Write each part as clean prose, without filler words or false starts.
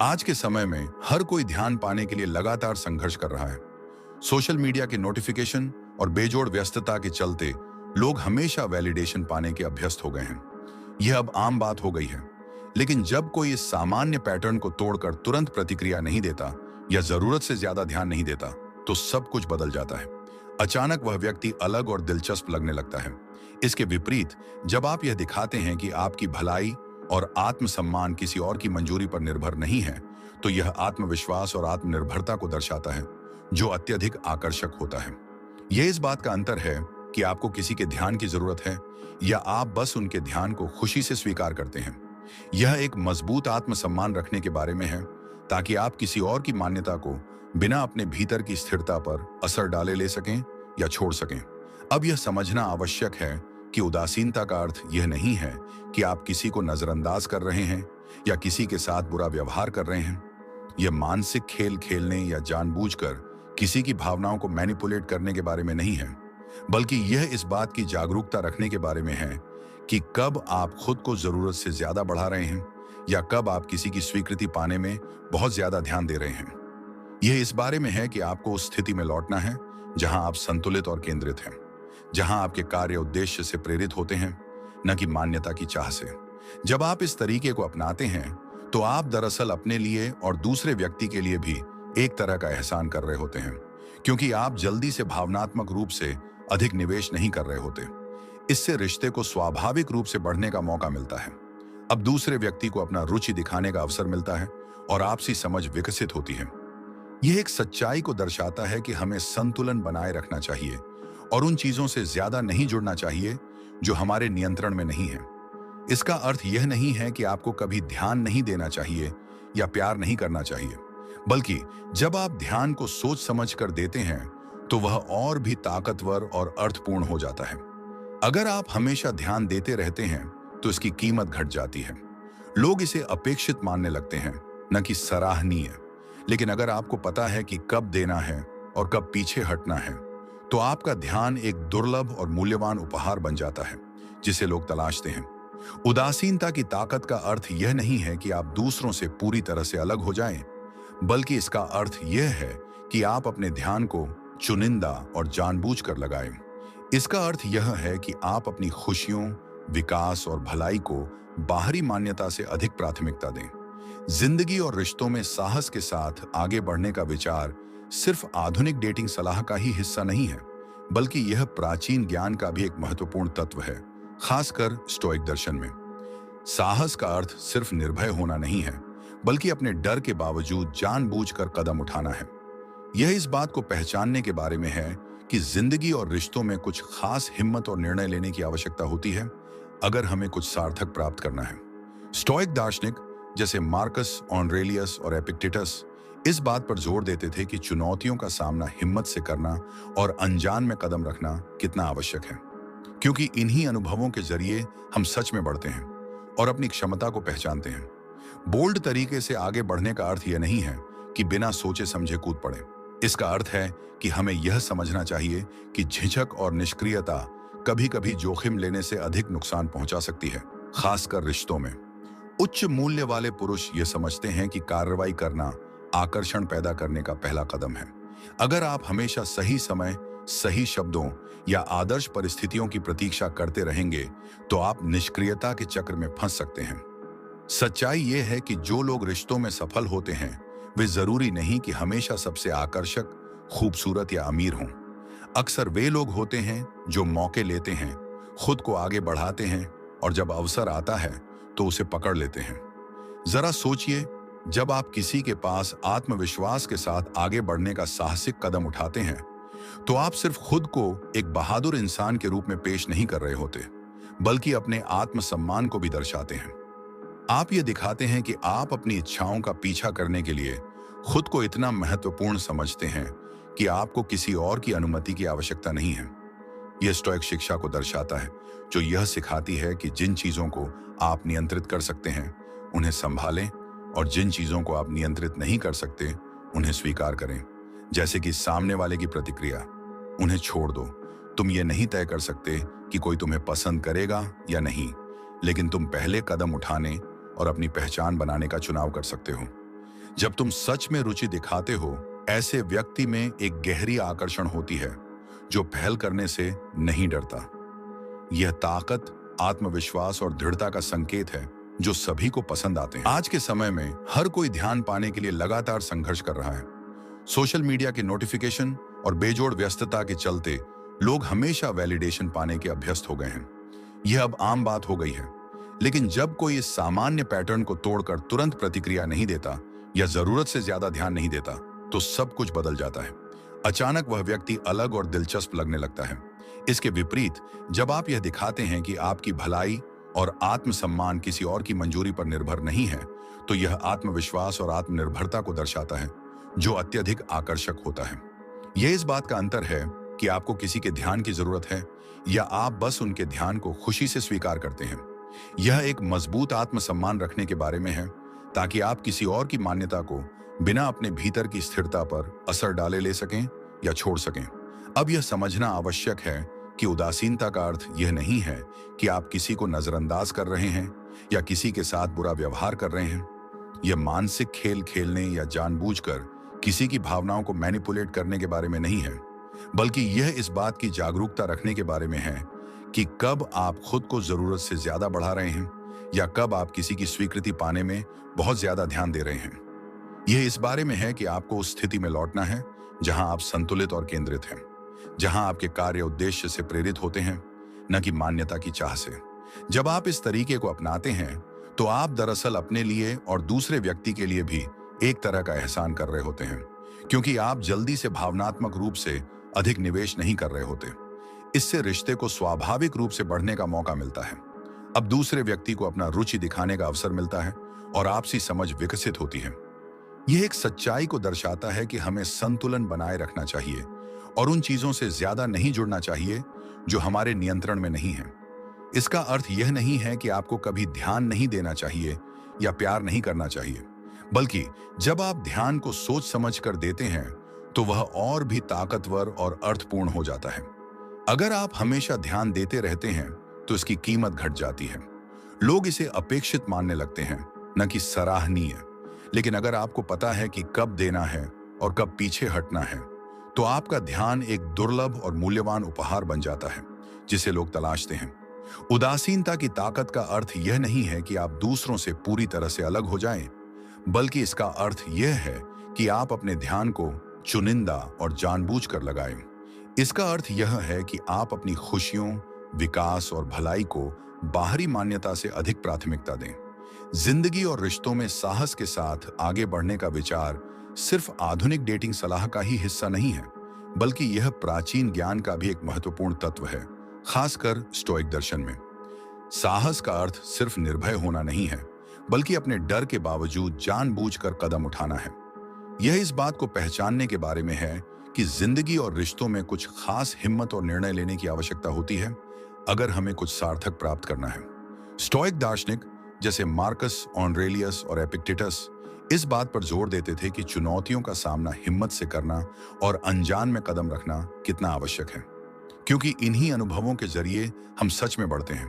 आज के समय में हर कोई ध्यान पाने के लिए लगातार संघर्ष कर रहा है। सोशल मीडिया के नोटिफिकेशन और बेजोड़ व्यस्तता के चलते लोग हमेशा वैलिडेशन पाने के अभ्यस्त हो गए हैं। यह अब आम बात हो गई है। लेकिन जब कोई इस सामान्य पैटर्न को तोड़कर तुरंत प्रतिक्रिया नहीं देता या जरूरत से ज्यादा ध्यान नहीं देता, तो सब कुछ बदल जाता है। अचानक वह व्यक्ति अलग और दिलचस्प लगने लगता है। इसके विपरीत, जब आप यह दिखाते हैं कि आपकी भलाई और आत्मसम्मान किसी और की मंजूरी पर निर्भर नहीं है, तो यह आत्मविश्वास और आत्मनिर्भरता को दर्शाता है, जो अत्यधिक आकर्षक होता है। यह इस बात का अंतर है कि आपको किसी के ध्यान की जरूरत है या आप बस उनके ध्यान को खुशी से स्वीकार करते हैं। यह एक मजबूत आत्मसम्मान रखने के बारे में है, ताकि आप किसी और की मान्यता को बिना अपने भीतर की स्थिरता पर असर डाले ले सकें या छोड़ सकें। अब यह समझना आवश्यक है कि उदासीनता का अर्थ यह नहीं है कि आप किसी को नजरअंदाज कर रहे हैं या किसी के साथ बुरा व्यवहार कर रहे हैं। यह मानसिक खेल खेलने या जानबूझकर किसी की भावनाओं को मैनिपुलेट करने के बारे में नहीं है, बल्कि यह इस बात की जागरूकता रखने के बारे में है कि कब आप खुद को जरूरत से ज्यादा बढ़ा रहे हैं या कब आप किसी की स्वीकृति पाने में बहुत ज्यादा ध्यान दे रहे हैं। यह इस बारे में है कि आपको उस स्थिति में लौटना है जहां आप संतुलित और केंद्रित हैं, जहां आपके कार्य उद्देश्य से प्रेरित होते हैं, न कि मान्यता की चाह से। जब आप इस तरीके को अपनाते हैं, तो आप दरअसल अपने लिए और दूसरे व्यक्ति के लिए भी एक तरह का एहसान कर रहे होते हैं, क्योंकि आप जल्दी से भावनात्मक रूप से अधिक निवेश नहीं कर रहे होते। इससे रिश्ते को स्वाभाविक रूप से बढ़ने का मौका मिलता है। अब दूसरे व्यक्ति को अपना रुचि दिखाने का अवसर मिलता है और आपसी समझ विकसित होती है। यह एक सच्चाई को दर्शाता है कि हमें संतुलन बनाए रखना चाहिए और उन चीजों से ज्यादा नहीं जुड़ना चाहिए जो हमारे नियंत्रण में नहीं है। इसका अर्थ यह नहीं है कि आपको कभी ध्यान नहीं देना चाहिए या प्यार नहीं करना चाहिए, बल्कि जब आप ध्यान को सोच समझ कर देते हैं, तो वह और भी ताकतवर और अर्थपूर्ण हो जाता है। अगर आप हमेशा ध्यान देते रहते हैं, तो इसकी कीमत घट जाती है। लोग इसे अपेक्षित मानने लगते हैं, न कि सराहनीय। लेकिन अगर आपको पता है कि कब देना है और कब पीछे हटना है, तो आपका ध्यान एक दुर्लभ और मूल्यवान उपहार बन जाता है, जिसे लोग तलाशते हैं। उदासीनता की ताकत का अर्थ यह नहीं है कि आप दूसरों से पूरी तरह से अलग हो जाएं, बल्कि इसका अर्थ यह है कि आप अपने ध्यान को चुनिंदा और जानबूझकर लगाएं। इसका अर्थ यह है कि आप अपनी खुशियों, विकास और भलाई को बाहरी मान्यता से अधिक प्राथमिकता दें। जिंदगी और रिश्तों में साहस के साथ आगे बढ़ने का विचार सिर्फ आधुनिक डेटिंग सलाह का ही हिस्सा नहीं है, बल्कि यह प्राचीन ज्ञान का भी एक महत्वपूर्ण तत्व है, खासकर स्टोइक दर्शन में। साहस का अर्थ सिर्फ निर्भय होना नहीं है, बल्कि अपने डर के बावजूद जानबूझकर कदम उठाना है। यह इस बात को पहचानने के बारे में है कि जिंदगी और रिश्तों में कुछ खास हिम्मत और निर्णय लेने की आवश्यकता होती है, अगर हमें कुछ सार्थक प्राप्त करना है। स्टोइक दार्शनिक जैसे मार्कस ऑरेलियस और एपिक्टेटस इस बात पर जोर देते थे कि चुनौतियों का सामना हिम्मत से करना और अनजान में कदम रखना कितना आवश्यक है, क्योंकि इन्हीं अनुभवों के जरिए हम सच में बढ़ते हैं और अपनी क्षमता को पहचानते हैं। बोल्ड तरीके से आगे बढ़ने का अर्थ यह नहीं है कि बिना सोचे समझे कूद पड़े। इसका अर्थ है कि हमें यह समझना चाहिए कि झिझक और निष्क्रियता कभी-कभी जोखिम लेने से अधिक नुकसान पहुंचा सकती है, खासकर रिश्तों में। उच्च मूल्य वाले पुरुष यह समझते हैं कि कार्रवाई करना आकर्षण पैदा करने का पहला कदम है। अगर आप हमेशा सही समय, सही शब्दों या आदर्श परिस्थितियों की प्रतीक्षा करते रहेंगे, तो आप निष्क्रियता के चक्र में फंस सकते हैं। सच्चाई यह है कि जो लोग रिश्तों में सफल होते हैं, वे जरूरी नहीं कि हमेशा सबसे आकर्षक, खूबसूरत या अमीर हों। अक्सर वे लोग होते हैं जो मौके लेते हैं, खुद को आगे बढ़ाते हैं और जब अवसर आता है तो उसे पकड़ लेते हैं। जरा सोचिए, जब आप किसी के पास आत्मविश्वास के साथ आगे बढ़ने का साहसिक कदम उठाते हैं, तो आप सिर्फ खुद को एक बहादुर इंसान के रूप में पेश नहीं कर रहे होते, बल्कि अपने आत्मसम्मान को भी दर्शाते हैं। आप ये दिखाते हैं कि आप अपनी इच्छाओं का पीछा करने के लिए खुद को इतना महत्वपूर्ण समझते हैं कि आपको किसी और की अनुमति की आवश्यकता नहीं है। यह स्टोइक शिक्षा को दर्शाता है, जो यह सिखाती है कि जिन चीजों को आप नियंत्रित कर सकते हैं, उन्हें संभालें, और जिन चीजों को आप नियंत्रित नहीं कर सकते, उन्हें स्वीकार करें। जैसे कि सामने वाले की प्रतिक्रिया, उन्हें छोड़ दो। तुम ये नहीं तय कर सकते कि कोई तुम्हें पसंद करेगा या नहीं, लेकिन तुम पहले कदम उठाने और अपनी पहचान बनाने का चुनाव कर सकते हो। जब तुम सच में रुचि दिखाते हो, ऐसे व्यक्ति में एक गहरी आकर्षण होती है जो पहल करने से नहीं डरता। यह ताकत, आत्मविश्वास और दृढ़ता का संकेत है जो सभी को पसंद आते हैं। आज के समय में हर कोई ध्यान पाने के लिए लगातार संघर्ष कर रहा है। सोशल मीडिया के नोटिफिकेशन और बेजोड़ व्यस्तता के चलते लोग हमेशा वैलिडेशन पाने के अभ्यस्त हो गए हैं। यह अब आम बात हो गई है। लेकिन जब कोई इस सामान्य पैटर्न को तोड़कर तुरंत प्रतिक्रिया नहीं देता या जरूरत से ज्यादा ध्यान नहीं देता, तो सब कुछ बदल जाता है। अचानक वह व्यक्ति अलग और दिलचस्प लगने लगता है। इसके विपरीत, जब आप यह दिखाते हैं कि आपकी भलाई और आत्मसम्मान किसी और की मंजूरी पर निर्भर नहीं है, तो यह आत्मविश्वास और आत्मनिर्भरता को दर्शाता है, जो अत्यधिक आकर्षक होता है। यह इस बात का अंतर है कि आपको किसी के ध्यान की जरूरत है या आप बस उनके ध्यान को खुशी से स्वीकार करते हैं। यह एक मजबूत आत्मसम्मान रखने के बारे में है, ताकि आप किसी और की मान्यता को बिना अपने भीतर की स्थिरता पर असर डाले ले सकें या छोड़ सकें। अब यह समझना आवश्यक है कि उदासीनता का अर्थ यह नहीं है कि आप किसी को नजरअंदाज कर रहे हैं या किसी के साथ बुरा व्यवहार कर रहे हैं। यह मानसिक खेल खेलने या जानबूझकर किसी की भावनाओं को मैनिपुलेट करने के बारे में नहीं है, बल्कि यह इस बात की जागरूकता रखने के बारे में है कि कब आप खुद को जरूरत से ज्यादा बढ़ा रहे हैं या कब आप किसी की स्वीकृति पाने में बहुत ज्यादा ध्यान दे रहे हैं। यह इस बारे में है कि आपको उस स्थिति में लौटना है जहां आप संतुलित और केंद्रित हैं, जहां आपके कार्य उद्देश्य से प्रेरित होते हैं, न कि मान्यता की चाह से। जब आप इस तरीके को अपनाते हैं, तो आप दरअसल अपने लिए और दूसरे व्यक्ति के लिए भी एक तरह का एहसान कर रहे होते हैं, क्योंकि आप जल्दी से भावनात्मक रूप से अधिक निवेश नहीं कर रहे होते। इससे रिश्ते को स्वाभाविक रूप से बढ़ने का मौका मिलता है। अब दूसरे व्यक्ति को अपना रुचि दिखाने का अवसर मिलता है और आपसी समझ विकसित होती है। यह एक सच्चाई को दर्शाता है कि हमें संतुलन बनाए रखना चाहिए और उन चीजों से ज्यादा नहीं जुड़ना चाहिए जो हमारे नियंत्रण में नहीं है। इसका अर्थ यह नहीं है कि आपको कभी ध्यान नहीं देना चाहिए या प्यार नहीं करना चाहिए, बल्कि जब आप ध्यान को सोच समझ कर देते हैं, तो वह और भी ताकतवर और अर्थपूर्ण हो जाता है। अगर आप हमेशा ध्यान देते रहते हैं, तो इसकी कीमत घट जाती है। लोग इसे अपेक्षित मानने लगते हैं, न कि सराहनीय। लेकिन अगर आपको पता है कि कब देना है और कब पीछे हटना है, तो आपका ध्यान एक दुर्लभ और मूल्यवान उपहार बन जाता है, जिसे लोग तलाशते हैं। उदासीनता की ताकत का अर्थ यह नहीं है कि आप दूसरों से पूरी तरह से अलग हो जाएं, बल्कि इसका अर्थ यह है कि आप अपने ध्यान को चुनिंदा और जानबूझकर लगाएं। इसका अर्थ यह है कि आप अपनी खुशियों, विकास और भलाई को बाहरी मान्यता से अधिक प्राथमिकता दें। जिंदगी और रिश्तों में साहस के साथ आगे बढ़ने का विचार सिर्फ आधुनिक डेटिंग सलाह का ही हिस्सा नहीं है, बल्कि यह प्राचीन ज्ञान का भी एक महत्वपूर्ण तत्व है, खासकर स्टोइक दर्शन में। साहस का अर्थ सिर्फ निर्भय होना नहीं है, बल्कि अपने डर के बावजूद जानबूझकर कदम उठाना है। यह इस बात को पहचानने के बारे में है कि जिंदगी और रिश्तों में कुछ खास हिम्मत और निर्णय लेने की आवश्यकता होती है, अगर हमें कुछ सार्थक प्राप्त करना है। स्टोइक दार्शनिक जैसे मार्कस ऑरेलियस और एपिक्टेटस इस बात पर जोर देते थे कि चुनौतियों का सामना हिम्मत से करना और अनजान में कदम रखना कितना आवश्यक है, क्योंकि इन्हीं अनुभवों के जरिए हम सच में बढ़ते हैं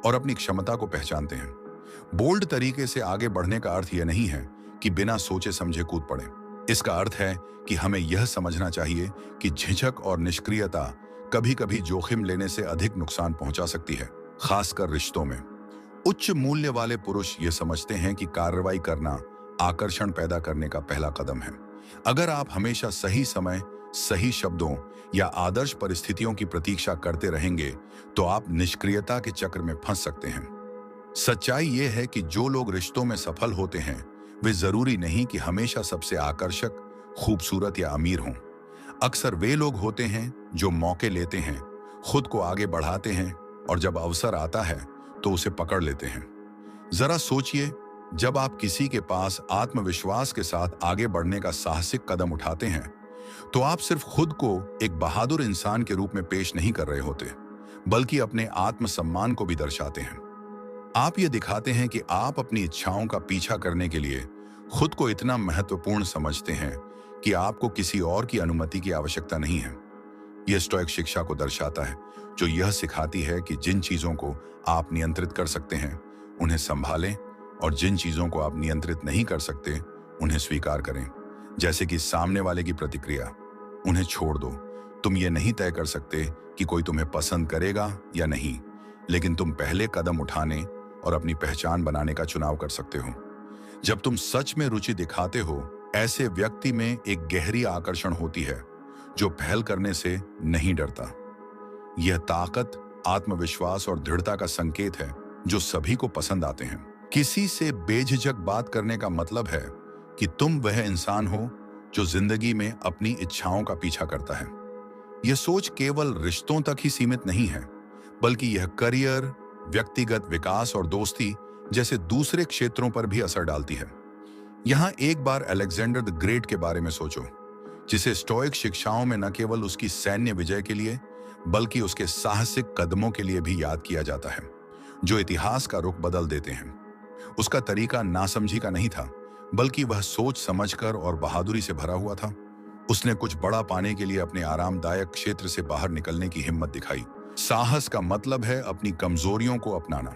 और अपनी क्षमता को पहचानते हैं। बोल्ड तरीके से आगे बढ़ने का अर्थ यह नहीं है कि बिना सोचे समझे कूद पड़े। इसका अर्थ है कि हमें यह समझना चाहिए कि झिझक और निष्क्रियता कभी-कभी जोखिम लेने से अधिक नुकसान पहुंचा सकती है, खासकर रिश्तों में। उच्च मूल्य वाले पुरुष यह समझते हैं कि कार्रवाई करना आकर्षण पैदा करने का पहला कदम है। अगर आप हमेशा सही समय, सही शब्दों या आदर्श परिस्थितियों की प्रतीक्षा करते रहेंगे, तो आप निष्क्रियता के चक्र में फंस सकते हैं। सच्चाई यह है कि जो लोग रिश्तों में सफल होते हैं, वे जरूरी नहीं कि हमेशा सबसे आकर्षक, खूबसूरत या अमीर हों। अक्सर वे लोग होते हैं जो मौके लेते हैं, खुद को आगे बढ़ाते हैं और जब अवसर आता है तो उसे पकड़ लेते हैं। जरा सोचिए, जब आप किसी के पास आत्मविश्वास के साथ आगे बढ़ने का साहसिक कदम उठाते हैं, तो आप सिर्फ खुद को एक बहादुर इंसान के रूप में पेश नहीं कर रहे होते, बल्कि अपने आत्मसम्मान को भी दर्शाते हैं। आप ये दिखाते हैं कि आप अपनी इच्छाओं का पीछा करने के लिए खुद को इतना महत्वपूर्ण समझते हैं कि आपको किसी और की अनुमति की आवश्यकता नहीं है। यह स्टोइक शिक्षा को दर्शाता है, जो यह सिखाती है कि जिन चीजों को आप नियंत्रित कर सकते हैं, उन्हें संभालें, और जिन चीजों को आप नियंत्रित नहीं कर सकते, उन्हें स्वीकार करें, जैसे कि सामने वाले की प्रतिक्रिया। उन्हें छोड़ दो। तुम ये नहीं तय कर सकते कि कोई तुम्हें पसंद करेगा या नहीं, लेकिन तुम पहले कदम उठाने और अपनी पहचान बनाने का चुनाव कर सकते हो। जब तुम सच में रुचि दिखाते हो, ऐसे व्यक्ति में एक गहरी आकर्षण होती है जो पहल करने से नहीं डरता। यह ताकत, आत्मविश्वास और दृढ़ता का संकेत है जो सभी को पसंद आते हैं। किसी से बेझिझक बात करने का मतलब है कि तुम वह इंसान हो जो जिंदगी में अपनी इच्छाओं का पीछा करता है। यह सोच केवल रिश्तों तक ही सीमित नहीं है, बल्कि यह करियर, व्यक्तिगत विकास और दोस्ती जैसे दूसरे क्षेत्रों पर भी असर डालती है। यहां एक बार अलेक्जेंडर द ग्रेट के बारे में सोचो, जिसे स्टोइक शिक्षाओं में न केवल उसकी सैन्य विजय के लिए बल्कि उसके साहसिक कदमों के लिए भी याद किया जाता है, जो इतिहास का रुख बदल देते हैं। उसका तरीका नासमझी का नहीं था, बल्कि वह सोच समझकर और बहादुरी से भरा हुआ था। उसने कुछ बड़ा पाने के लिए अपने आरामदायक क्षेत्र से बाहर निकलने की हिम्मत दिखाई। साहस का मतलब है अपनी कमजोरियों को अपनाना।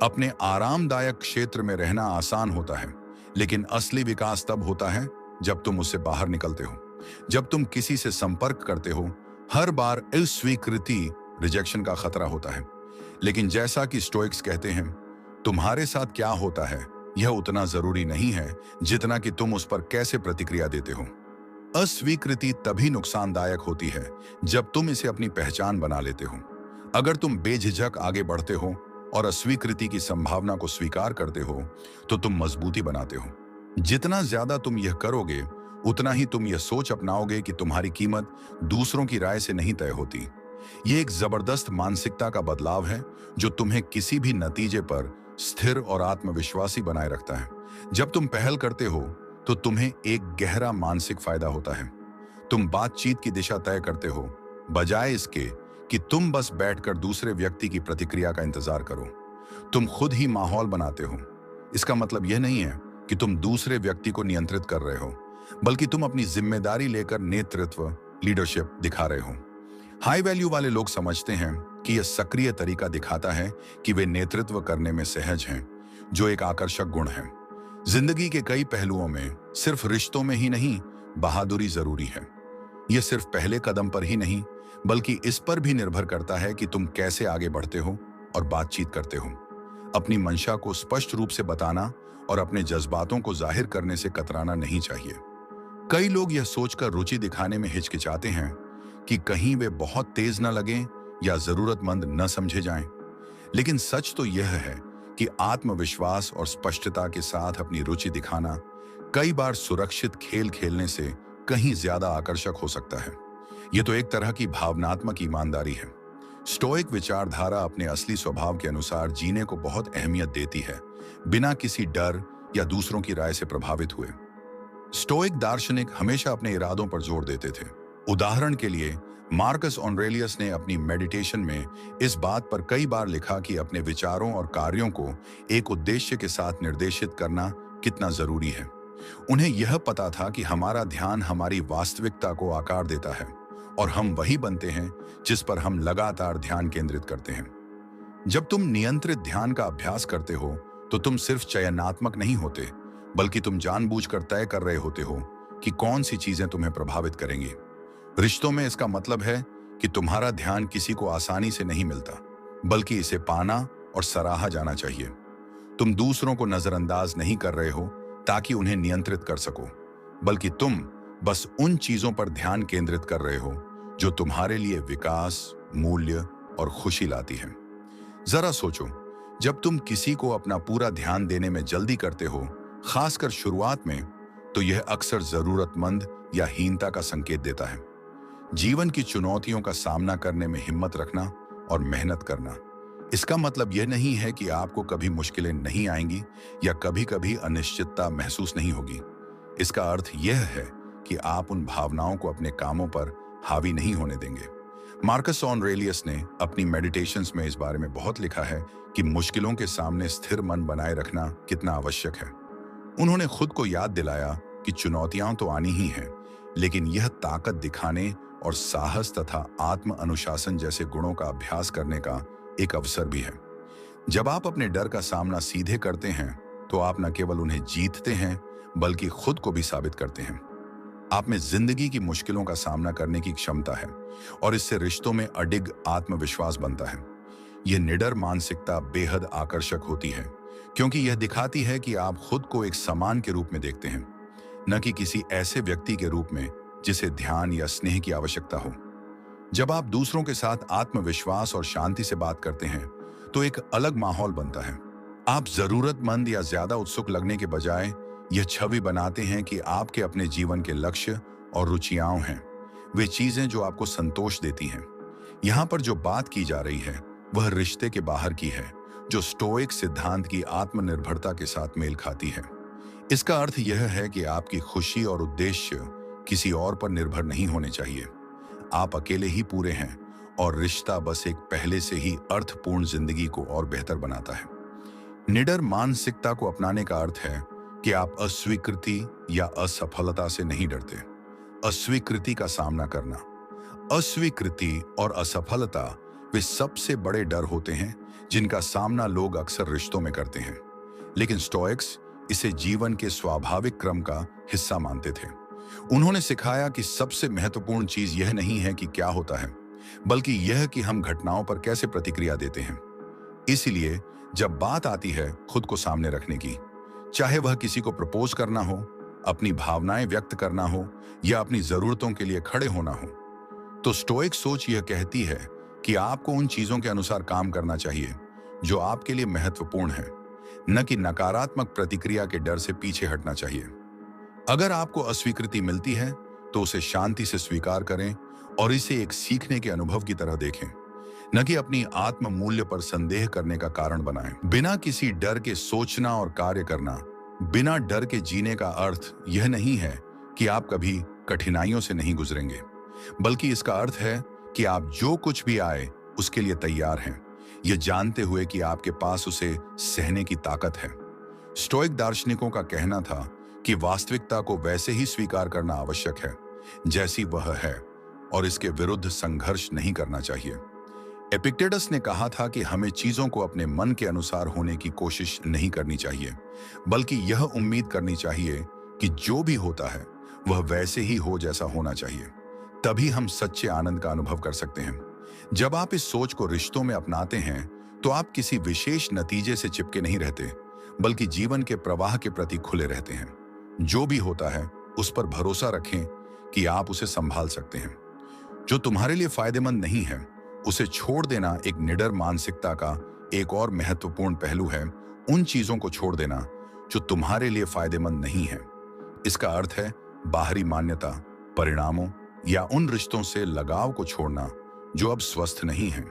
अपने आरामदायक क्षेत्र में रहना आसान होता है, लेकिन असली विकास तब होता है जब तुम उससे बाहर निकलते हो। जब तुम किसी से संपर्क करते हो, हर बार अस्वीकृति, रिजेक्शन का खतरा होता है। लेकिन जैसा कि स्टोइक्स कहते हैं, तुम्हारे साथ क्या होता है यह उतना जरूरी नहीं है जितना कि तुम उस पर कैसे प्रतिक्रिया देते हो। अस्वीकृति तभी नुकसानदायक होती है जब तुम इसे अपनी पहचान बना लेते हो। अगर तुम बेझिझक आगे बढ़ते हो और अस्वीकृति की संभावना को स्वीकार करते हो, तो तुम मजबूती बनाते हो। जितना ज्यादा तुम यह करोगे, उतना ही तुम यह सोच अपनाओगे कि तुम्हारी कीमत दूसरों की राय से नहीं तय होती। यह एक जबरदस्त मानसिकता का बदलाव है जो तुम्हें किसी भी नतीजे पर स्थिर और आत्मविश्वासी बनाए रखता है। जब तुम पहल करते हो, तो तुम्हें एक गहरा मानसिक फायदा होता है। तुम बातचीत की दिशा तय करते हो, बजाय इसके कि तुम बस बैठकर दूसरे व्यक्ति की प्रतिक्रिया का इंतजार करो। तुम खुद ही माहौल बनाते हो। इसका मतलब यह नहीं है कि तुम दूसरे व्यक्ति को नियंत्रित कर रहे हो, बल्कि तुम अपनी जिम्मेदारी लेकर नेतृत्व, लीडरशिप दिखा रहे हो। हाई वैल्यू वाले लोग समझते हैं कि यह सक्रिय तरीका दिखाता है कि वे नेतृत्व करने में सहज हैं, जो एक आकर्षक गुण है। जिंदगी के कई पहलुओं में, सिर्फ रिश्तों में ही नहीं, बहादुरी जरूरी है। यह सिर्फ पहले कदम पर ही नहीं, बल्कि इस पर भी निर्भर करता है कि तुम कैसे आगे बढ़ते हो और बातचीत करते हो। अपनी मंशा को स्पष्ट रूप से बताना और अपने जज्बातों को जाहिर करने से कतराना नहीं चाहिए। कई लोग यह सोचकर रुचि दिखाने में हिचकिचाते हैं कि कहीं वे बहुत तेज न लगें या जरूरतमंद न समझे जाएं। लेकिन सच तो यह है कि आत्मविश्वास और स्पष्टता के साथ अपनी रुचि दिखाना कई बार सुरक्षित खेल खेलने से कहीं ज्यादा आकर्षक हो सकता है। यह तो एक तरह की भावनात्मक ईमानदारी है। स्टोइक विचारधारा अपने असली स्वभाव के अनुसार जीने को बहुत अहमियत देती है, बिना किसी डर या दूसरों की राय से प्रभावित हुए। स्टोइक दार्शनिक हमेशा अपने इरादों पर जोर देते थे। उदाहरण के लिए, मार्कस ऑरेलियस ने अपनी मेडिटेशन में इस बात पर कई बार लिखा कि अपने विचारों और कार्यों को एक उद्देश्य के साथ निर्देशित करना कितना जरूरी है। उन्हें यह पता था कि हमारा ध्यान हमारी वास्तविकता को आकार देता है और हम वही बनते हैं जिस पर हम लगातार ध्यान केंद्रित करते हैं। जब तुम नियंत्रित ध्यान का अभ्यास करते हो, तो तुम सिर्फ चयनात्मक नहीं होते, बल्कि तुम जानबूझकर तय कर रहे होते हो कि कौन सी चीजें तुम्हें प्रभावित करेंगी। रिश्तों में इसका मतलब है कि तुम्हारा ध्यान किसी को आसानी से नहीं मिलता, बल्कि इसे पाना और सराहा जाना चाहिए। तुम दूसरों को नजरअंदाज नहीं कर रहे हो ताकि उन्हें नियंत्रित कर सको, बल्कि तुम बस उन चीजों पर ध्यान केंद्रित कर रहे हो जो तुम्हारे लिए विकास, मूल्य और खुशी लाती है। जरा सोचो, जब तुम किसी को अपना पूरा ध्यान देने में जल्दी करते हो, खासकर शुरुआत में, तो यह अक्सर जरूरतमंद या हीनता का संकेत देता है। जीवन की चुनौतियों का सामना करने में हिम्मत रखना और मेहनत करना, इसका मतलब यह नहीं है कि आपको कभी मुश्किलें नहीं आएंगी या कभी कभी अनिश्चितता महसूस नहीं होगी। इसका अर्थ यह है कि आप उन भावनाओं को अपने कामों पर हावी नहीं होने देंगे। मार्कस ऑरेलियस ने अपनी मेडिटेशंस में इस बारे में बहुत लिखा है कि मुश्किलों के सामने स्थिर मन बनाए रखना कितना आवश्यक है। उन्होंने खुद को याद दिलाया कि चुनौतियां तो आनी ही हैं, लेकिन यह ताकत दिखाने और साहस तथा आत्म अनुशासन जैसे गुणों का अभ्यास करने का एक अवसर भी है। जब आप अपने डर का सामना सीधे करते हैं, तो आप न केवल उन्हें जीतते हैं, बल्कि खुद को भी साबित करते हैं। आप में जिंदगी की मुश्किलों का सामना करने की क्षमता है और इससे रिश्तों में अडिग आत्मविश्वास बनता है। यह निडर मानसिकता बेहद आकर्षक होती है क्योंकि यह दिखाती है कि आप खुद को एक समान के रूप में देखते हैं, न कि किसी ऐसे व्यक्ति के रूप में जिसे ध्यान या स्नेह की आवश्यकता हो। जब आप दूसरों के साथ आत्मविश्वास और शांति से बात करते हैं तो एक अलग माहौल बनता है। आप जरूरतमंद या ज्यादा उत्सुक लगने के बजाय यह छवि बनाते हैं कि आपके अपने जीवन के लक्ष्य और रुचियां हैं, वे चीजें जो आपको संतोष देती हैं। यहाँ पर जो बात की जा रही है वह रिश्ते के बाहर की है, जो स्टोइक सिद्धांत की आत्मनिर्भरता के साथ मेल खाती है। इसका अर्थ यह है कि आपकी खुशी और उद्देश्य किसी और पर निर्भर नहीं होने चाहिए। आप अकेले ही पूरे हैं और रिश्ता बस एक पहले से ही अर्थपूर्ण जिंदगी को और बेहतर बनाता है। निडर मानसिकता को अपनाने का अर्थ है कि आप अस्वीकृति या असफलता से नहीं डरते। अस्वीकृति का सामना करना, अस्वीकृति और असफलता वे सबसे बड़े डर होते हैं जिनका सामना लोग अक्सर रिश्तों में करते हैं, लेकिन स्टोइक्स इसे जीवन के स्वाभाविक क्रम का हिस्सा मानते थे। उन्होंने सिखाया कि सबसे महत्वपूर्ण चीज यह नहीं है कि क्या होता है, बल्कि यह कि हम घटनाओं पर कैसे प्रतिक्रिया देते हैं। इसलिए जब बात आती है खुद को सामने रखने की, चाहे वह किसी को प्रपोज करना हो, अपनी भावनाएं व्यक्त करना हो या अपनी जरूरतों के लिए खड़े होना हो, तो स्टोइक सोच यह कहती है कि आपको उन चीजों के अनुसार काम करना चाहिए जो आपके लिए महत्वपूर्ण है, न कि नकारात्मक प्रतिक्रिया के डर से पीछे हटना चाहिए। अगर आपको अस्वीकृति मिलती है तो उसे शांति से स्वीकार करें और इसे एक सीखने के अनुभव की तरह देखें, न कि अपनी आत्म मूल्य पर संदेह करने का कारण बनाएं। बिना किसी डर के सोचना और कार्य करना, बिना डर के जीने का अर्थ यह नहीं है कि आप कभी कठिनाइयों से नहीं गुजरेंगे, बल्कि इसका अर्थ है कि आप जो कुछ भी आए उसके लिए तैयार हैं, यह जानते हुए कि आपके पास उसे सहने की ताकत है। स्टोइक दार्शनिकों का कहना था कि वास्तविकता को वैसे ही स्वीकार करना आवश्यक है जैसी वह है और इसके विरुद्ध संघर्ष नहीं करना चाहिए। एपिक्टेटस ने कहा था कि हमें चीजों को अपने मन के अनुसार होने की कोशिश नहीं करनी चाहिए, बल्कि यह उम्मीद करनी चाहिए कि जो भी होता है वह वैसे ही हो जैसा होना चाहिए। तभी हम सच्चे आनंद का अनुभव कर सकते हैं। जब आप इस सोच को रिश्तों में अपनाते हैं तो आप किसी विशेष नतीजे से चिपके नहीं रहते, बल्कि जीवन के प्रवाह के प्रति खुले रहते हैं। जो भी होता है उस पर भरोसा रखें कि आप उसे संभाल सकते हैं। जो तुम्हारे लिए फायदेमंद नहीं है उसे छोड़ देना एक निडर मानसिकता का एक और महत्वपूर्ण पहलू है। उन चीजों को छोड़ देना जो तुम्हारे लिए फायदेमंद नहीं है। इसका अर्थ है बाहरी मान्यता, परिणामों या उन रिश्तों से लगाव को छोड़ना जो अब स्वस्थ नहीं है।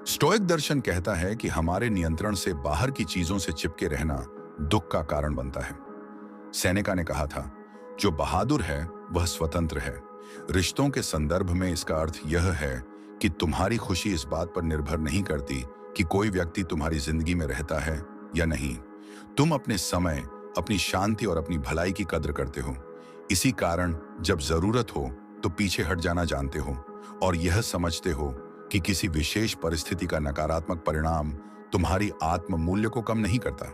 स्टोइक दर्शन कहता है कि हमारे नियंत्रण से बाहर की चीजों से चिपके रहना दुख का कारण बनता है। सेनेका ने कहा था, जो बहादुर है वह स्वतंत्र है। रिश्तों के संदर्भ में इसका अर्थ यह है कि तुम्हारी खुशी इस बात पर निर्भर नहीं करती कि कोई व्यक्ति तुम्हारी जिंदगी में रहता है या नहीं। तुम अपने समय, अपनी शांति और अपनी भलाई की कद्र करते हो। इसी कारण जब जरूरत हो तो पीछे हट जाना जानते हो और यह समझते हो कि किसी विशेष परिस्थिति का नकारात्मक परिणाम तुम्हारी आत्म मूल्य को कम नहीं करता।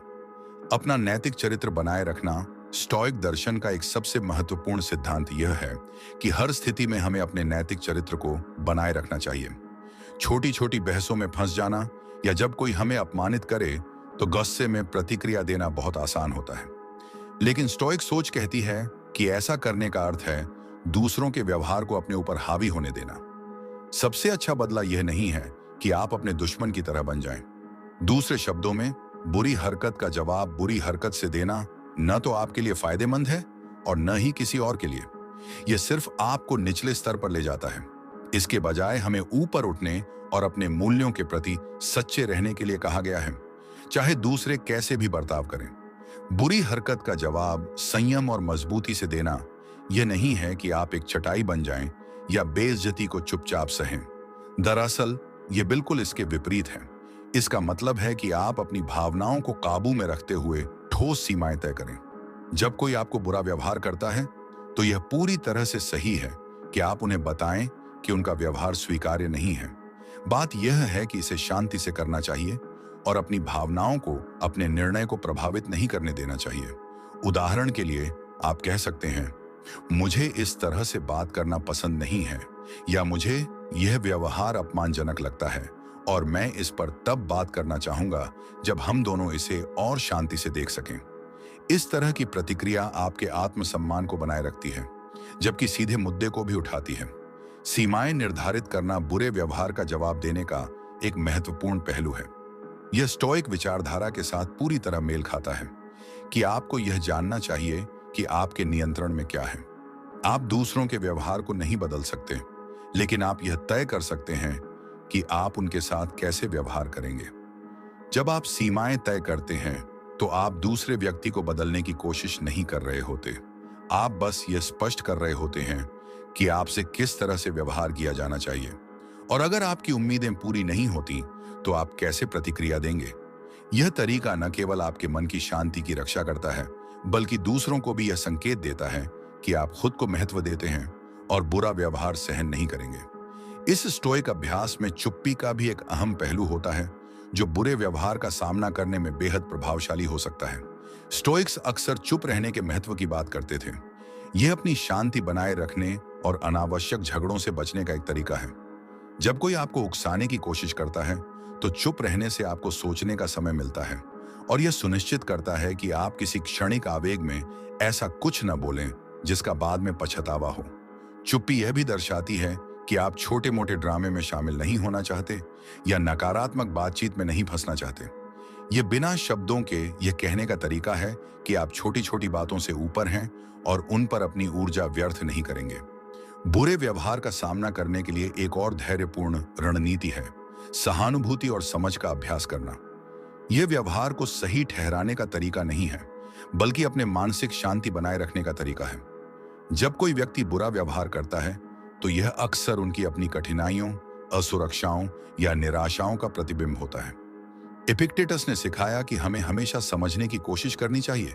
अपना नैतिक चरित्र बनाए रखना स्टोइक दर्शन का एक सबसे महत्वपूर्ण सिद्धांत यह है कि हर स्थिति में हमें अपने नैतिक चरित्र को बनाए रखना चाहिए। छोटी छोटी बहसों में फंस जाना या जब कोई हमें अपमानित करे तो गुस्से में प्रतिक्रिया देना बहुत आसान होता है, लेकिन स्टोइक सोच कहती है कि ऐसा करने का अर्थ है दूसरों के व्यवहार को अपने ऊपर हावी होने देना। सबसे अच्छा बदला यह नहीं है कि आप अपने दुश्मन की तरह बन जाएं। दूसरे शब्दों में, बुरी हरकत का जवाब बुरी हरकत से देना न तो आपके लिए फायदेमंद है और न ही किसी और के लिए। यह सिर्फ आपको निचले स्तर पर ले जाता है। इसके बजाय हमें ऊपर उठने और अपने मूल्यों के प्रति सच्चे रहने के लिए कहा गया है, चाहे दूसरे कैसे भी बर्ताव करें। बुरी हरकत का जवाब संयम और मजबूती से देना यह नहीं है कि आप एक चटाई बन जाएं या बेइज्जती को चुपचाप सहें। दरअसल यह बिल्कुल इसके विपरीत है। इसका मतलब है कि आप अपनी भावनाओं को काबू में रखते हुए ठोस सीमाएं तय करें। जब कोई आपको बुरा व्यवहार करता है तो यह पूरी तरह से सही है कि आप उन्हें बताएं कि उनका व्यवहार स्वीकार्य नहीं है। बात यह है कि इसे शांति से करना चाहिए और अपनी भावनाओं को, अपने निर्णय को प्रभावित नहीं करने देना चाहिए। उदाहरण के लिए, आप कह सकते हैं, मुझे इस तरह से बात करना पसंद नहीं है, या मुझे यह व्यवहार अपमानजनक लगता है और मैं इस पर तब बात करना चाहूंगा जब हम दोनों इसे और शांति से देख सकें। इस तरह की प्रतिक्रिया आपके आत्मसम्मान को बनाए रखती है, जबकि सीधे मुद्दे को भी उठाती है। सीमाएं निर्धारित करना बुरे व्यवहार का जवाब देने का एक महत्वपूर्ण पहलू है। यह स्टोइक विचारधारा के साथ पूरी तरह मेल खाता है कि आपको यह जानना चाहिए कि आपके नियंत्रण में क्या है। आप दूसरों के व्यवहार को नहीं बदल सकते, लेकिन आप यह तय कर सकते हैं कि आप उनके साथ कैसे व्यवहार करेंगे। जब आप सीमाएं तय करते हैं, तो आप दूसरे व्यक्ति को बदलने की कोशिश नहीं कर रहे होते। आप बस यह स्पष्ट कर रहे होते हैं कि आपसे किस तरह से व्यवहार किया जाना चाहिए, और अगर आपकी उम्मीदें पूरी नहीं होती तो आप कैसे प्रतिक्रिया देंगे। यह तरीका न केवल आपके मन की शांति की रक्षा करता है, बल्कि दूसरों को भी यह संकेत देता है कि आप खुद को महत्व देते हैं और बुरा व्यवहार सहन नहीं करेंगे। इस स्टोइक अभ्यास में चुप्पी का भी एक अहम पहलू होता है, जो बुरे व्यवहार का सामना करने में बेहद प्रभावशाली हो सकता है। स्टोइक्स अक्सर चुप रहने के महत्व की बात करते थे। यह अपनी शांति बनाए रखने और अनावश्यक झगड़ों से बचने का एक तरीका है। जब कोई आपको उकसाने की कोशिश करता है, तो चुप रहने से आपको सोचने का समय मिलता है, और यह सुनिश्चित करता है कि आप किसी क्षणिक आवेग में ऐसा कुछ न बोलें जिसका बाद में पछतावा हो। चुप्पी यह भी दर्शाती है कि आप छोटे मोटे ड्रामे में शामिल नहीं होना चाहते या नकारात्मक बातचीत में नहीं फंसना चाहते। यह बिना शब्दों के यह कहने का तरीका है कि आप छोटी छोटी बातों से ऊपर हैं और उन पर अपनी ऊर्जा व्यर्थ नहीं करेंगे। बुरे व्यवहार का सामना करने के लिए एक और धैर्यपूर्ण रणनीति है सहानुभूति और समझ का अभ्यास करना। यह व्यवहार को सही ठहराने का तरीका नहीं है, बल्कि अपने मानसिक शांति बनाए रखने का तरीका है। जब कोई व्यक्ति बुरा व्यवहार करता है, तो यह अक्सर उनकी अपनी कठिनाइयों, असुरक्षाओं या निराशाओं का प्रतिबिंब होता है। एपिक्टेटस ने सिखाया कि हमें हमेशा समझने की कोशिश करनी चाहिए,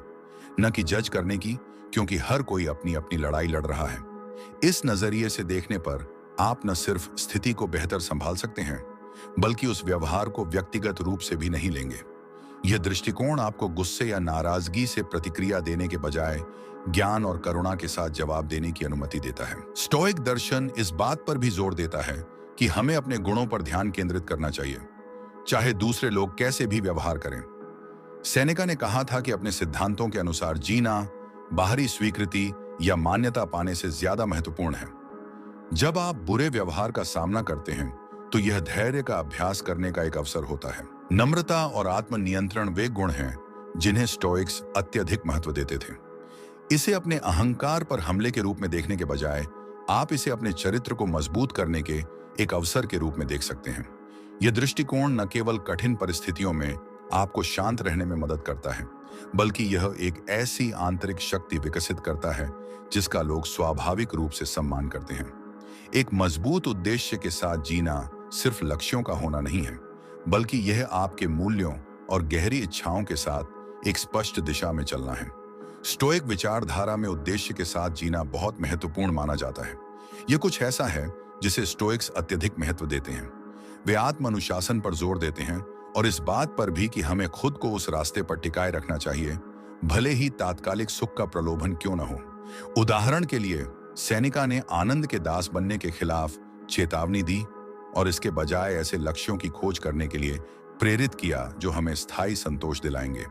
न कि जज करने की, क्योंकि हर कोई अपनी अपनी लड़ाई लड़ रहा है। इस नजरिए से देखने पर आप न सिर्फ स्थिति को बेहतर संभाल सकते हैं, बल्कि उस व्यवहार को व्यक्तिगत रूप से भी नहीं लेंगे। यह दृष्टिकोण आपको गुस्से या नाराजगी से प्रतिक्रिया देने के बजाय ज्ञान और करुणा के साथ जवाब देने की अनुमति देता है। स्टोइक दर्शन इस बात पर भी जोर देता है कि हमें अपने गुणों पर ध्यान केंद्रित करना चाहिए, चाहे दूसरे लोग कैसे भी व्यवहार करें। सेनेका ने कहा था कि अपने सिद्धांतों के अनुसार जीना बाहरी स्वीकृति या मान्यता पाने से ज्यादा महत्वपूर्ण है। जब आप बुरे व्यवहार का सामना करते हैं, तो यह धैर्य का अभ्यास करने का एक अवसर होता है। नम्रता और आत्मनियंत्रण वे गुण हैं जिन्हें स्टोइक्स अत्यधिक महत्व देते थे। इसे अपने अहंकार पर हमले के रूप में देखने के बजाय आप इसे अपने चरित्र को मजबूत करने के एक अवसर के रूप में देख सकते हैं। यह दृष्टिकोण न केवल कठिन परिस्थितियों में आपको शांत रहने में मदद करता है, बल्कि यह एक ऐसी आंतरिक शक्ति विकसित करता है जिसका लोग स्वाभाविक रूप से सम्मान करते हैं। एक मजबूत उद्देश्य के साथ जीना सिर्फ लक्ष्यों का होना नहीं है, बल्कि यह आपके मूल्यों और गहरी इच्छाओं के साथ एक स्पष्ट दिशा में चलना है। स्टोइक विचारधारा में उद्देश्य के साथ जीना बहुत महत्वपूर्ण माना जाता है। यह कुछ ऐसा है जिसे स्टोइक्स अत्यधिक महत्व देते हैं। वे आत्म अनुशासन पर जोर देते हैं और इस बात पर भी कि हमें खुद को उस रास्ते पर टिकाए रखना चाहिए, भले ही तात्कालिक सुख का प्रलोभन क्यों न हो। उदाहरण के लिए, सेनेका ने आनंद के दास बनने के खिलाफ चेतावनी दी और इसके बजाय ऐसे लक्ष्यों की खोज करने के लिए प्रेरित किया जो हमें स्थायी संतोष दिलाएंगे।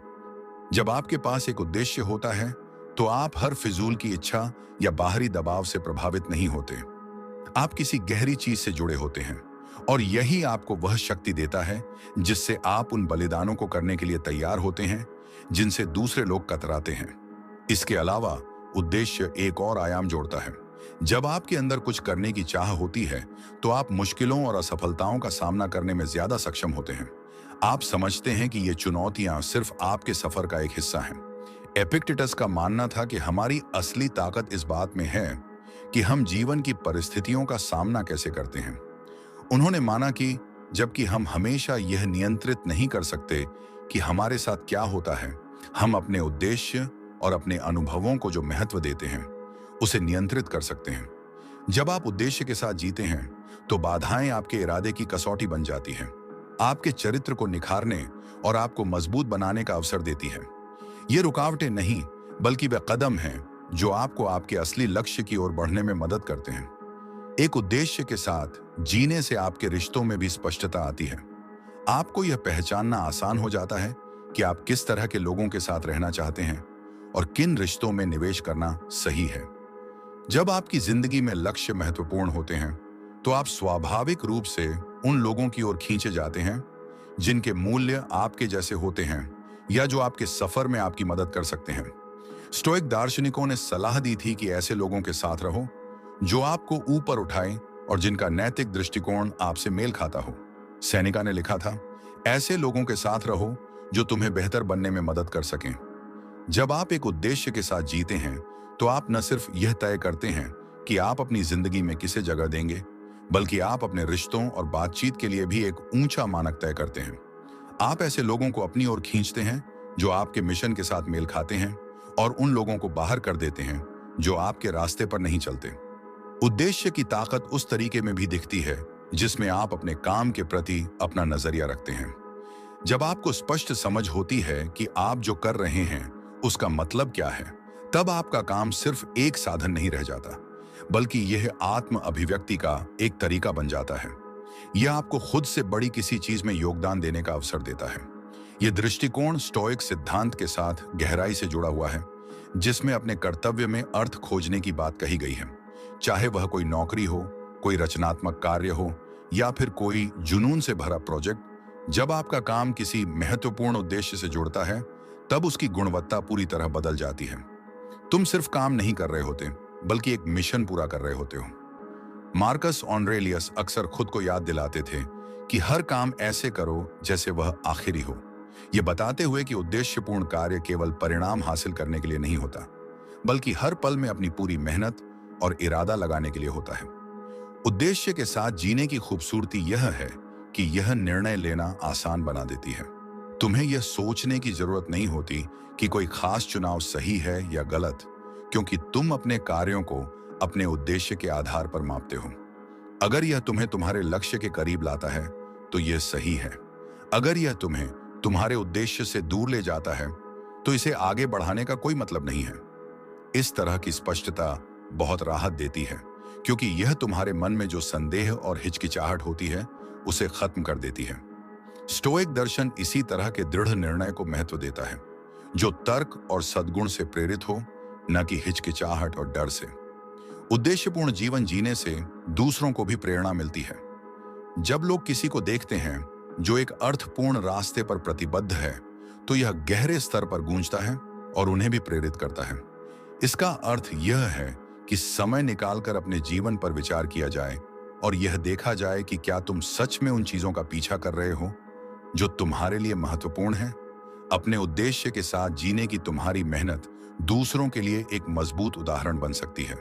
जब आपके पास एक उद्देश्य होता है, तो आप हर फिजूल की इच्छा या बाहरी दबाव से प्रभावित नहीं होते। आप किसी गहरी चीज से जुड़े होते हैं, और यही आपको वह शक्ति देता है जिससे आप उन बलिदानों को करने के लिए तैयार होते हैं जिनसे दूसरे लोग कतराते हैं। इसके अलावा उद्देश्य एक और आयाम जोड़ता है। जब आपके अंदर कुछ करने की चाह होती है, तो आप मुश्किलों और असफलताओं का सामना करने में ज्यादा सक्षम होते हैं। आप समझते हैं कि ये चुनौतियां सिर्फ आपके सफर का एक हिस्सा हैं। एपिक्टेटस का मानना था कि हमारी असली ताकत इस बात में है कि हम जीवन की परिस्थितियों का सामना कैसे करते हैं। उन्होंने माना कि जबकि हम हमेशा यह नियंत्रित नहीं कर सकते कि हमारे साथ क्या होता है, हम अपने उद्देश्य और अपने अनुभवों को जो महत्व देते हैं, उसे नियंत्रित कर सकते हैं। जब आप उद्देश्य के साथ जीते हैं, तो बाधाएं आपके इरादे की कसौटी बन जाती हैं, आपके चरित्र को निखारने और आपको मजबूत बनाने का अवसर देती है। ये रुकावटें नहीं, बल्कि वे कदम हैं जो आपको आपके असली लक्ष्य की ओर बढ़ने में मदद करते हैं। एक उद्देश्य के साथ जीने से आपके रिश्तों में भी स्पष्टता आती है। आपको यह पहचानना आसान हो जाता है कि आप किस तरह के लोगों के साथ रहना चाहते हैं और किन रिश्तों में निवेश करना सही है। जब आपकी जिंदगी में लक्ष्य महत्वपूर्ण होते हैं, तो आप स्वाभाविक रूप से उन लोगों की ओर खींचे जाते हैं जिनके मूल्य आपके जैसे होते हैं या जो आपके सफर में आपकी मदद कर सकते हैं। स्टोइक दार्शनिकों ने सलाह दी थी कि ऐसे लोगों के साथ रहो जो आपको ऊपर उठाएं और जिनका नैतिक दृष्टिकोण आपसे मेल खाता हो। सेनेका ने लिखा था, ऐसे लोगों के साथ रहो जो तुम्हें बेहतर बनने में मदद कर सकें। जब आप एक उद्देश्य के साथ जीते हैं, तो आप न सिर्फ यह तय करते हैं कि आप अपनी जिंदगी में किसे जगह देंगे, बल्कि आप अपने रिश्तों और बातचीत के लिए भी एक ऊंचा मानक तय करते हैं। आप ऐसे लोगों को अपनी ओर खींचते हैं जो आपके मिशन के साथ मेल खाते हैं और उन लोगों को बाहर कर देते हैं जो आपके रास्ते पर नहीं चलते। उद्देश्य की ताकत उस तरीके में भी दिखती है जिसमें आप अपने काम के प्रति अपना नजरिया रखते हैं। जब आपको स्पष्ट समझ होती है कि आप जो कर रहे हैं उसका मतलब क्या है, तब आपका काम सिर्फ एक साधन नहीं रह जाता, बल्कि यह आत्म अभिव्यक्ति का एक तरीका बन जाता है। यह आपको खुद से बड़ी किसी चीज में योगदान देने का अवसर देता है। यह दृष्टिकोण स्टोइक सिद्धांत के साथ गहराई से जुड़ा हुआ है, जिसमें अपने कर्तव्य में अर्थ खोजने की बात कही गई है। चाहे वह कोई नौकरी हो, कोई रचनात्मक कार्य हो या फिर कोई जुनून से भरा प्रोजेक्ट, जब आपका काम किसी महत्वपूर्ण उद्देश्य से जुड़ता है, तब उसकी गुणवत्ता पूरी तरह बदल जाती है। तुम सिर्फ काम नहीं कर रहे होते, बल्कि एक मिशन पूरा कर रहे होते हो। मार्कस ऑरेलियस अक्सर खुद को याद दिलाते थे कि हर काम ऐसे करो जैसे वह आखिरी हो, यह बताते हुए कि उद्देश्यपूर्ण कार्य केवल परिणाम हासिल करने के लिए नहीं होता, बल्कि हर पल में अपनी पूरी मेहनत और इरादा लगाने के लिए होता है। उद्देश्य के साथ जीने की खूबसूरती यह है कि यह निर्णय लेना आसान बना देती है। तुम्हें यह सोचने की जरूरत नहीं होती कि कोई खास चुनाव सही है या गलत, क्योंकि तुम अपने कार्यों को अपने उद्देश्य के आधार पर मापते हो। अगर यह तुम्हें तुम्हारे लक्ष्य के करीब लाता है, तो यह सही है। अगर यह तुम्हें तुम्हारे उद्देश्य से दूर ले जाता है, तो इसे आगे बढ़ाने का कोई मतलब नहीं है। इस तरह की स्पष्टता बहुत राहत देती है, क्योंकि यह तुम्हारे मन में जो संदेह और हिचकिचाहट होती है, उसे खत्म कर देती है। स्टोइक दर्शन इसी तरह के दृढ़ निर्णय को महत्व देता है, जो तर्क और सद्गुण से प्रेरित हो, न कि हिचकिचाहट और डर से। उद्देश्यपूर्ण जीवन जीने से दूसरों को भी प्रेरणा मिलती है। जब लोग किसी को देखते हैं जो एक अर्थपूर्ण रास्ते पर प्रतिबद्ध है, तो यह गहरे स्तर पर गूंजता है और उन्हें भी प्रेरित करता है। इसका अर्थ यह है कि समय निकालकर अपने जीवन पर विचार किया जाए और यह देखा जाए कि क्या तुम सच में उन चीजों का पीछा कर रहे हो जो तुम्हारे लिए महत्वपूर्ण है। अपने उद्देश्य के साथ जीने की तुम्हारी मेहनत दूसरों के लिए एक मजबूत उदाहरण बन सकती है।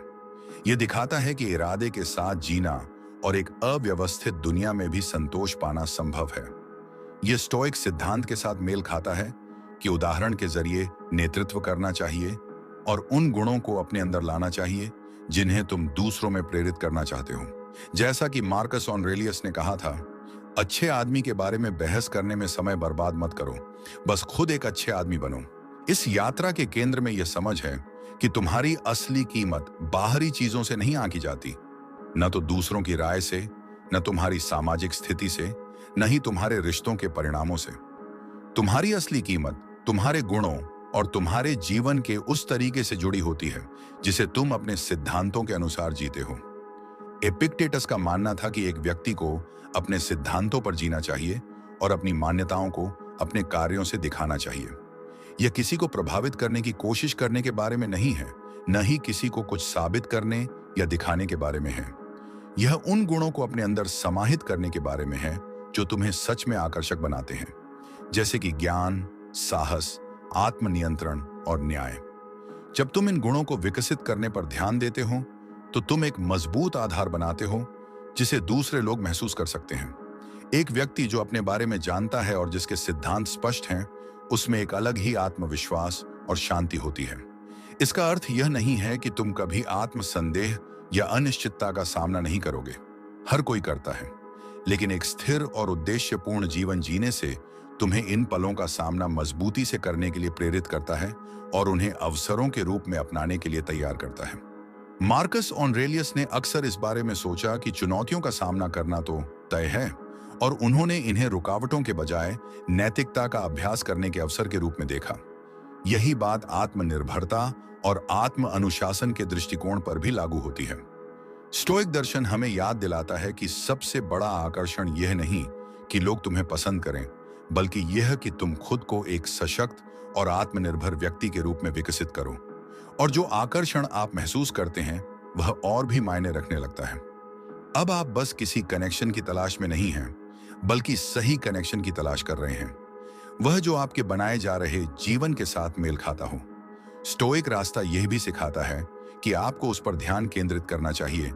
यह दिखाता है कि इरादे के साथ जीना और एक अव्यवस्थित दुनिया में भी संतोष पाना संभव है। यह स्टोइक सिद्धांत के साथ मेल खाता है कि उदाहरण के जरिए नेतृत्व करना चाहिए और उन गुणों को अपने अंदर लाना चाहिए जिन्हें तुम दूसरों में प्रेरित करना चाहते हो। जैसा कि मार्कस ऑरेलियस ने कहा था, अच्छे आदमी के बारे में बहस करने में समय बर्बाद मत करो, बस खुद एक अच्छे आदमी बनो। इस यात्रा के केंद्र में यह समझ है कि तुम्हारी असली कीमत बाहरी चीजों से नहीं आंकी जाती, न तो दूसरों की राय से, न तुम्हारी सामाजिक स्थिति से, न ही तुम्हारे रिश्तों के परिणामों से। तुम्हारी असली कीमत तुम्हारे गुणों और तुम्हारे जीवन के उस तरीके से जुड़ी होती है जिसे तुम अपने सिद्धांतों के अनुसार जीते हो। एपिक्टेटस का मानना था कि एक व्यक्ति को अपने सिद्धांतों पर जीना चाहिए और अपनी मान्यताओं को अपने कार्यों से दिखाना चाहिए। यह किसी को प्रभावित करने की कोशिश करने के बारे में नहीं है, न ही किसी को कुछ साबित करने या दिखाने के बारे में है। यह उन गुणों को अपने अंदर समाहित करने के बारे में है जो तुम्हें सच में आकर्षक बनाते हैं, जैसे कि ज्ञान, साहस, आत्मनियंत्रण और न्याय। जब तुम इन गुणों को विकसित करने पर ध्यान देते हो, तो तुम एक मजबूत आधार बनाते हो जिसे दूसरे लोग महसूस कर सकते हैं। एक व्यक्ति जो अपने बारे में जानता है और जिसके सिद्धांत स्पष्ट हैं, उसमें एक अलग ही आत्मविश्वास और शांति होती है। इसका अर्थ यह नहीं है कि तुम कभी आत्मसंदेह या अनिश्चितता का सामना नहीं करोगे। हर कोई करता है, लेकिन एक स्थिर और उद्देश्यपूर्ण जीवन जीने से तुम्हें इन पलों का सामना मजबूती से करने के लिए प्रेरित करता है और उन्हें अवसरों के रूप में अपनाने के लिए तैयार करता है। मार्कस ऑरेलियस ने अक्सर इस बारे में सोचा कि चुनौतियों का सामना करना तो तय है और उन्होंने इन्हें रुकावटों के बजाय नैतिकता का अभ्यास करने के अवसर के रूप में देखा। यही बात आत्मनिर्भरता और आत्म अनुशासन के दृष्टिकोण पर भी लागू होती है। स्टोइक दर्शन हमें याद दिलाता है कि सबसे बड़ा आकर्षण यह नहीं कि लोग तुम्हें पसंद करें, बल्कि यह कि तुम खुद को एक सशक्त और आत्मनिर्भर व्यक्ति के रूप में विकसित करो। और जो आकर्षण आप महसूस करते हैं वह और भी मायने रखने लगता है। अब आप बस किसी कनेक्शन की तलाश में नहीं हैं, बल्कि सही कनेक्शन की तलाश कर रहे हैं, वह जो आपके बनाए जा रहे जीवन के साथ मेल खाता हो। स्टोइक रास्ता यह भी सिखाता है कि आपको उस पर ध्यान केंद्रित करना चाहिए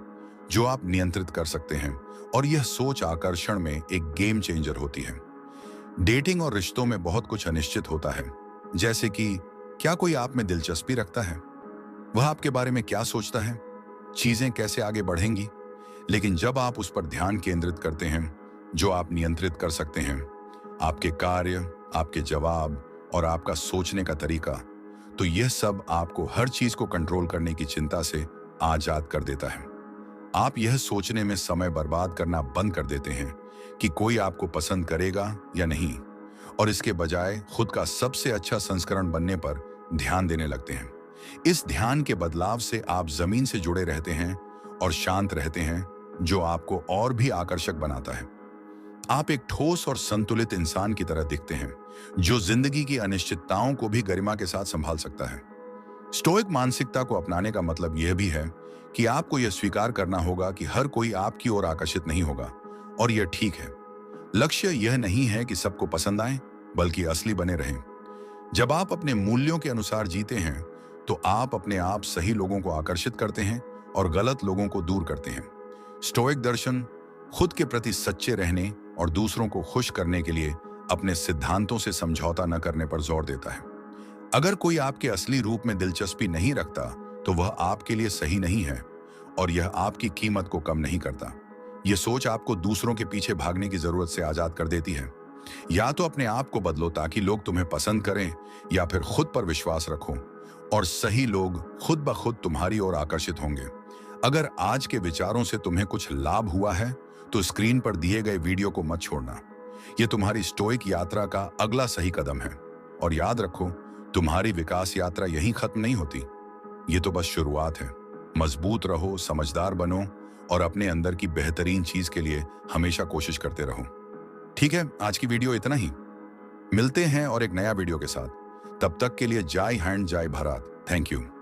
जो आप नियंत्रित कर सकते हैं, और यह सोच आकर्षण में एक गेम चेंजर होती है। डेटिंग और रिश्तों में बहुत कुछ अनिश्चित होता है, जैसे कि क्या कोई आप में दिलचस्पी रखता है, वह आपके बारे में क्या सोचता है, चीजें कैसे आगे बढ़ेंगी। लेकिन जब आप उस पर ध्यान केंद्रित करते हैं जो आप नियंत्रित कर सकते हैं, आपके कार्य, आपके जवाब और आपका सोचने का तरीका, तो यह सब आपको हर चीज को कंट्रोल करने की चिंता से आजाद कर देता है। आप यह सोचने में समय बर्बाद करना बंद कर देते हैं कि कोई आपको पसंद करेगा या नहीं, और इसके बजाय खुद का सबसे अच्छा संस्करण बनने पर ध्यान देने लगते हैं। इस ध्यान के बदलाव से आप जमीन से जुड़े रहते हैं और शांत रहते हैं, जो आपको और भी आकर्षक बनाता है। आप एक ठोस और संतुलित इंसान की तरह दिखते हैं, जो जिंदगी की अनिश्चितताओं को भी गरिमा के साथ संभाल सकता है। स्टोइक मानसिकता को अपनाने का मतलब यह भी है कि आपको यह स्वीकार करना होगा कि हर कोई आपकी ओर आकर्षित नहीं होगा, और यह ठीक है। लक्ष्य यह नहीं है कि सबको पसंद आए, बल्कि असली बने रहें। जब आप अपने मूल्यों के अनुसार जीते हैं तो आप अपने आप सही लोगों को आकर्षित करते हैं और गलत लोगों को दूर करते हैं। स्टोइक दर्शन खुद के प्रति सच्चे रहने और दूसरों को खुश करने के लिए अपने सिद्धांतों से समझौता न करने पर जोर देता है। अगर कोई आपके असली रूप में दिलचस्पी नहीं रखता तो वह आपके लिए सही नहीं है, और यह आपकी कीमत को कम नहीं करता। यह सोच आपको दूसरों के पीछे भागने की जरूरत से आजाद कर देती है। या तो अपने आप को बदलो ताकि लोग तुम्हें पसंद करें, या फिर खुद पर विश्वास रखो और सही लोग खुद ब खुद तुम्हारी ओर आकर्षित होंगे। अगर आज के विचारों से तुम्हें कुछ लाभ हुआ है तो स्क्रीन पर दिए गए वीडियो को मत छोड़ना। यह तुम्हारी स्टोइक यात्रा का अगला सही कदम है। और याद रखो, तुम्हारी विकास यात्रा यहीं खत्म नहीं होती, ये तो बस शुरुआत है। मजबूत रहो, समझदार बनो और अपने अंदर की बेहतरीन चीज के लिए हमेशा कोशिश करते रहो। ठीक है, आज की वीडियो इतना ही। मिलते हैं और एक नया वीडियो के साथ। तब तक के लिए जय हिंद, जय भारत। Thank you.